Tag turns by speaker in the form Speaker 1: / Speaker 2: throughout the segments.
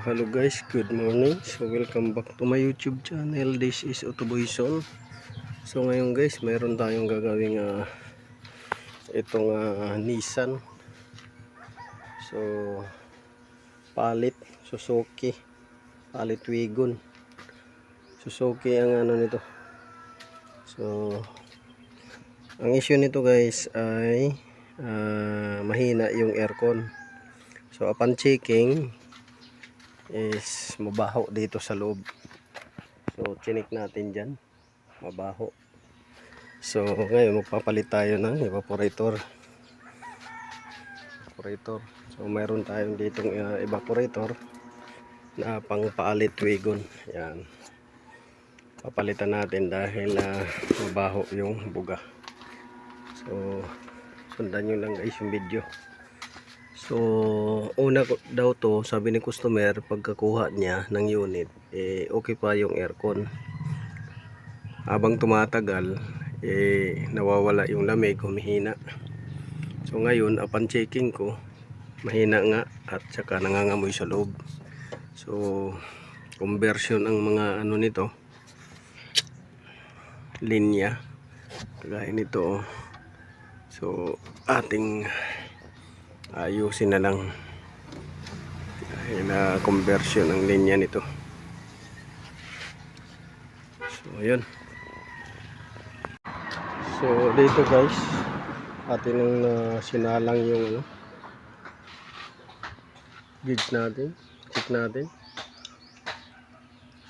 Speaker 1: Hello guys, good morning. So welcome back to my YouTube channel. This is Otoboyson. So ngayon guys, mayroon tayong gagawing itong Nissan. So palit Suzuki, palit Wigon. Suzuki ang ano nito. So ang issue nito guys ay mahina yung aircon. So upon checking is mabaho dito sa loob. So chinik natin dyan, mabaho. So ngayon magpapalit tayo ng evaporator. So mayroon tayong ditong evaporator na pang paalit Wigon. Yan, papalitan natin dahil mabaho yung buga. So sundan nyo lang guys yung video. So una daw to, sabi ni customer, pagkakuha niya ng unit okay pa yung aircon. Habang tumatagal nawawala yung lamig, humihina. So ngayon upon checking ko, mahina nga at saka nangangamoy sa loob. So conversion ang mga ano nito, linya kagaya nito. So ating ayusin na lang dahil conversion ang linya nito. So yun. So dito guys, atin ang sinalang yung gauge natin, check natin.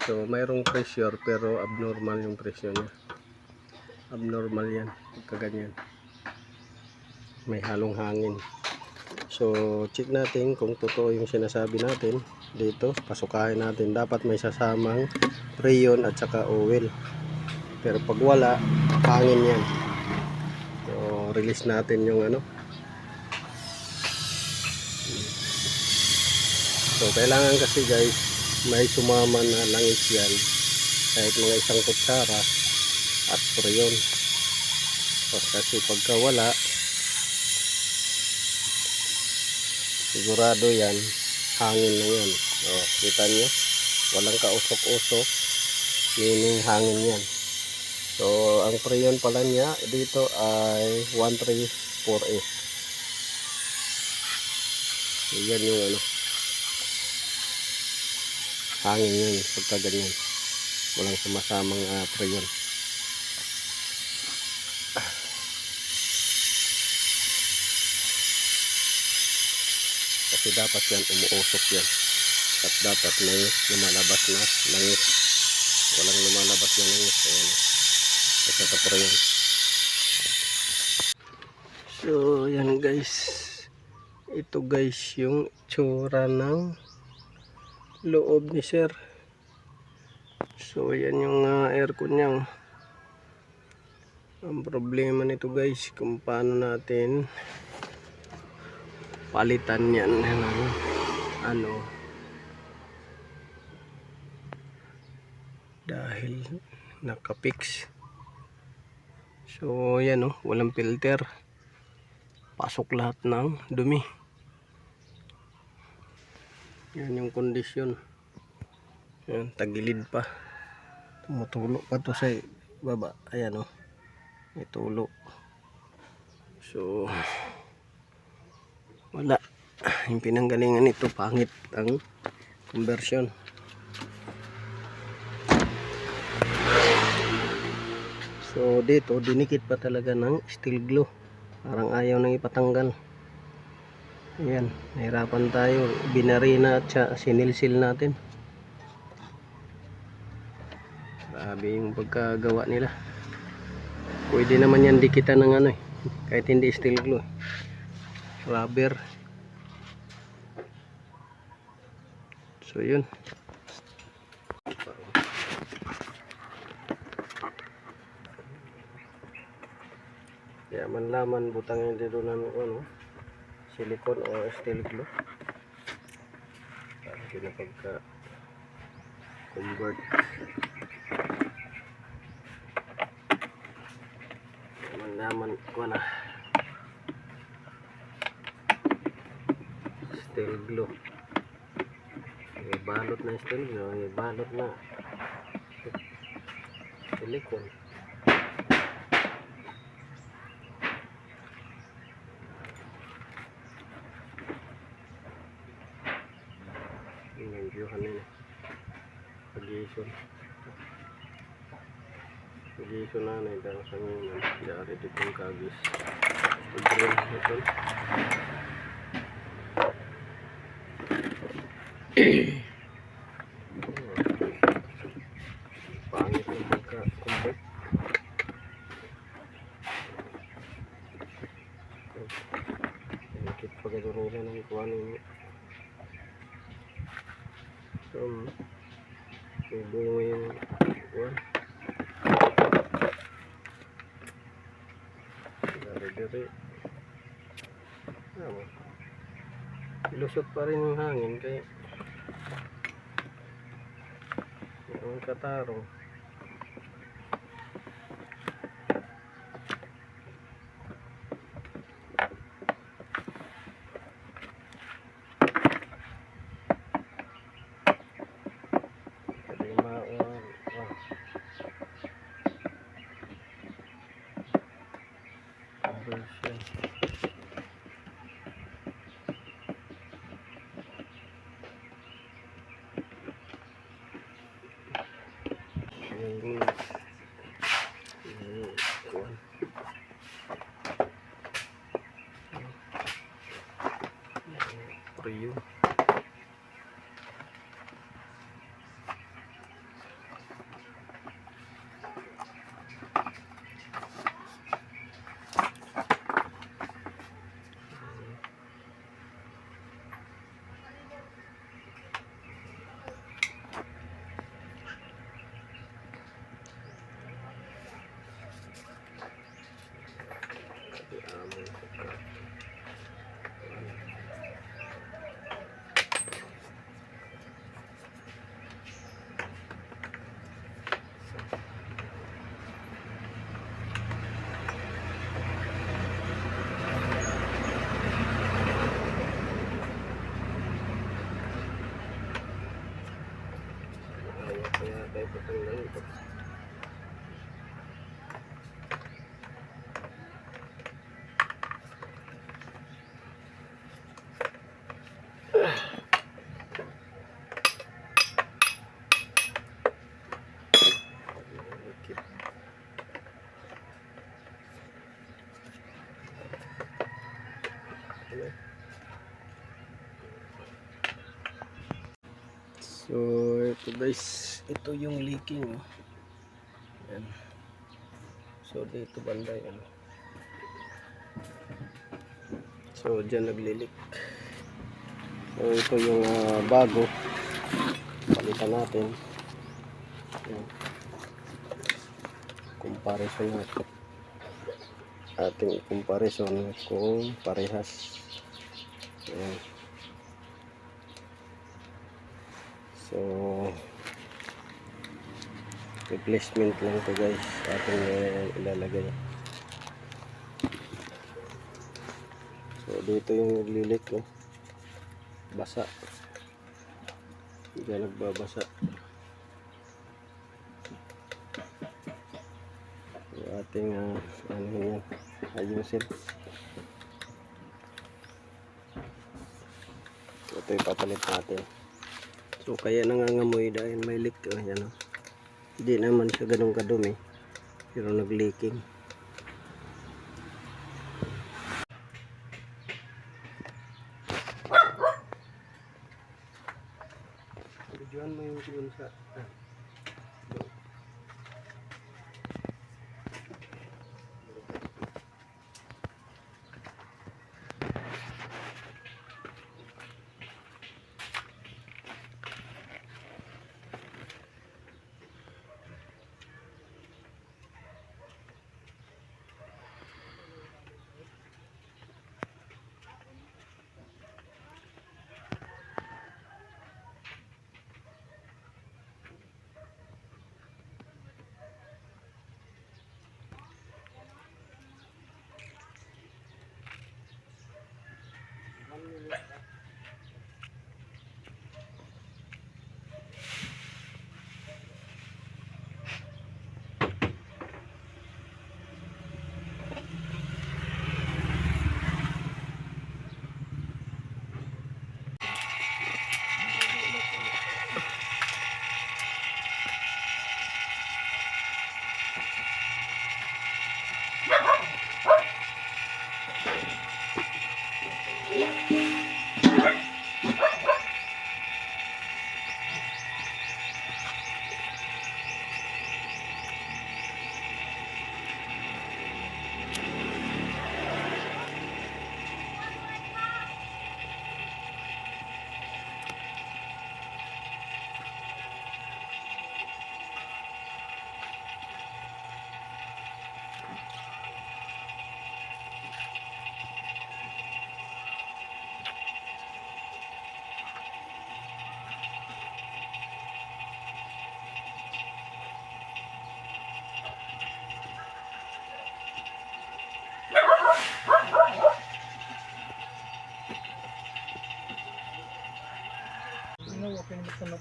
Speaker 1: So mayroong pressure pero abnormal yung pressure niya. Abnormal yan, kaganyan. May halong hangin. So check natin kung totoo yung sinasabi natin dito. Pasukahin natin, dapat may sasamang freon at saka oil. Pero pag wala, hangin yan. So release natin yung So kailangan kasi guys, may sumama na langis yan, kahit mga isang kutsara at freon. So, kasi pagka wala, sigurado yan, hangin na yan. O, kita nyo, walang kausok-usok, meaning hangin yan. So ang freon pala niya dito ay 134A. So yan yung hangin yun pagka ganyan, walang sumasamang freon. Kasi dapat yan umuusok yan at dapat may lumalabas na langis. Walang lumalabas na langis, ayan, ito freon. So yan guys, ito guys yung tsura ng loob ni sir. So yan yung aircon niya. Ang problema nito guys, kung paano natin palitan yan ng dahil nakapix. So yan walang filter, pasok lahat ng dumi. Yan yung kondisyon. Yan, tagilid pa, tumutulo pa to sa baba. Ayan may tulo. So wala, yung pinanggalingan nito, pangit ang conversion. So dito dinikit pa talaga ng steel glue, parang ayaw nang ipatanggal. Ayan, nahirapan tayo, binarina at sinilsil natin. Grabe yung pagkagawa nila. Pwede naman yan dikitan ng kahit hindi steel glue, rubber. So yun, kaya manlaman butangin dito ng silicone o steel glue para pinapagka convert. Manlaman ko na steel glue. balot na stereo, balot na silicone. Yung view kanina pag-iison na na ito sa mga dari ditong kagis pag-green ito. Pangit yung pagka-kumbok. Nakit pagkaturunan ng kuha ninyo. So, ibong yung kuha. Dari-dari. Ilusot pa rin yung hangin kaya yung katarong. Conversion. Priyo. Kaya tayo patanggal ito. So ito guys, ito yung leaking. Yan. So dito banda yan. So dyan naglilik. So ito yung bago. Palitan natin. Yan. Comparison natin. Ating comparison kung parehas. Yan. So replacement lang to guys, ating ilalagay. So dito yung naglilik, oh. Basa, hindi nagbabasa. So ating ano yan, ayusin. Ito ipapalit natin. So kaya nangangamoy dahil may leak, oh, yan, oh. Hindi naman siya ganun kadumi, pero nag-leaking. Videoan mo yung yun sa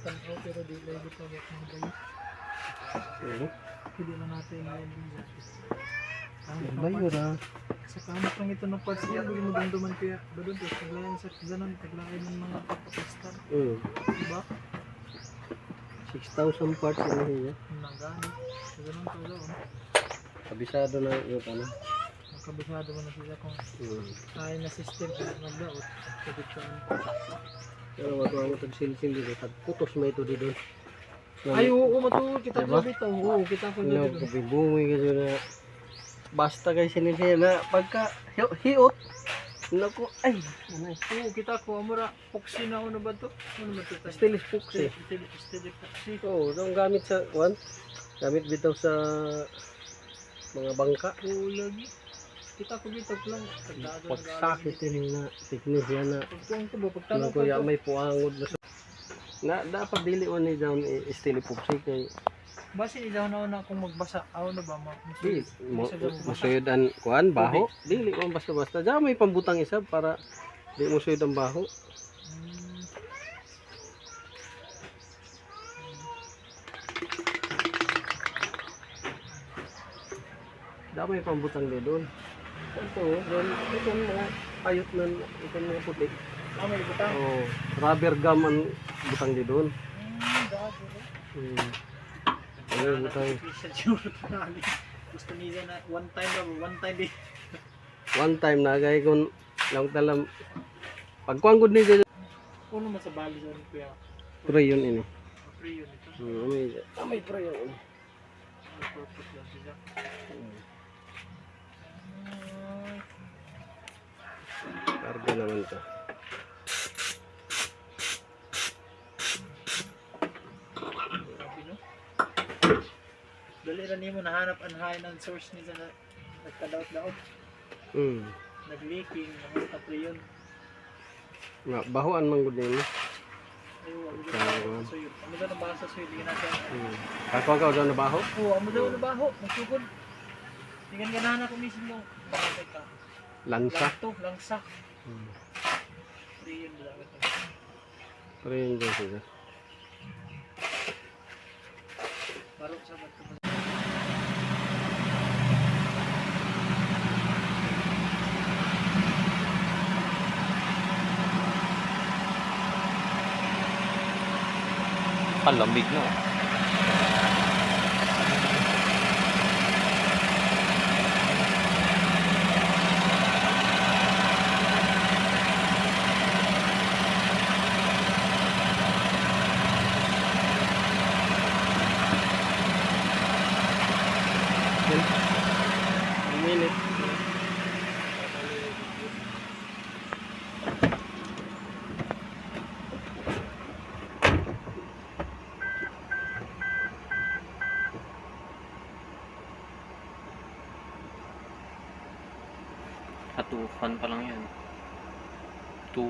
Speaker 2: tanaw pero di lagi pa wak mga bayo.
Speaker 1: Oo.
Speaker 2: Hindi na natin ngayon din yan.
Speaker 1: Bayo ra.
Speaker 2: Sa kamot lang ito ng parts niya, hindi mo dumduman kaya doon to, taglayan sa ganon, taglayan ng mga kapakistan. Diba?
Speaker 1: 6,000 parts yun niya.
Speaker 2: Nagani. Sa ganon to doon.
Speaker 1: Kabisado na yung ano.
Speaker 2: Makabisado mo na sila kung kaya na system kung nagdaot. Kabisaan.
Speaker 1: Pero wag mo tagsilsil dito. Putos may ito dito.
Speaker 2: Ay, oo, matuwa. Kita
Speaker 1: Diba?
Speaker 2: ko dito. Oo, kita ko
Speaker 1: Ano,
Speaker 2: dito.
Speaker 1: kabibungi ka na. Basta guys, sinilsiya na pagka hiot. Naku, ay. Anay.
Speaker 2: Oo, kita ko. Amura, poxy na ano ba to? Ano ba to?
Speaker 1: Stilis puksi.
Speaker 2: Still poxy.
Speaker 1: Oo, itong gamit sa one. Gamit bitaw sa mga bangka.
Speaker 2: Oo, lagi. Kita ko dito lang. Tagdado na
Speaker 1: Pagsakit yun na thickness yan na.
Speaker 2: Pagkuhan ko ba?
Speaker 1: Ano
Speaker 2: Pagtanong ko
Speaker 1: kuya
Speaker 2: to.
Speaker 1: may puangod na dapat dili on ni down stili puksi kay
Speaker 2: Basi ilaw na una kung magbasa. Ako na ba?
Speaker 1: di musuyod ang kuan baho dili mo basta-basta diyan may pambutang isa para di musuyod ang baho. Dami pambutang din doon. Ito, doon itong mga ayot nun, itong mga puti.
Speaker 2: May butang.
Speaker 1: Oh, rubber gum ang butang din doon.
Speaker 2: Dado.
Speaker 1: Ayun, butang.
Speaker 2: Gusto niya na one time lang, one time din.
Speaker 1: One time na gay kung lang talam pagkuanggod ni dito.
Speaker 2: Puno mo sa bali sa kuya.
Speaker 1: Pre yun ini.
Speaker 2: Free yun ito.
Speaker 1: May pre yun ini.
Speaker 2: Purpose lang siya.
Speaker 1: Karga naman to.
Speaker 2: Sabi no? Dali rin niyo mo nahanap ang high source niya na nagkadaot-daot. Nag-leaking, nakita pre yun.
Speaker 1: Nga bahuan man gud ni.
Speaker 2: Ay, wala ko so yun. Amo daw nabasa so yun, di na siya.
Speaker 1: Ako ka daw na baho.
Speaker 2: Oo, amo daw nabaho, magsugod. Tingnan ganahan ako mismo. Bakit ka?
Speaker 1: Lansa.
Speaker 2: Langsa. Pre yun dapat.
Speaker 1: Pre yun daw siya.
Speaker 2: Barok sa bato.
Speaker 3: Palamig na.
Speaker 1: Minute.
Speaker 3: Hatukan pa lang yan. 2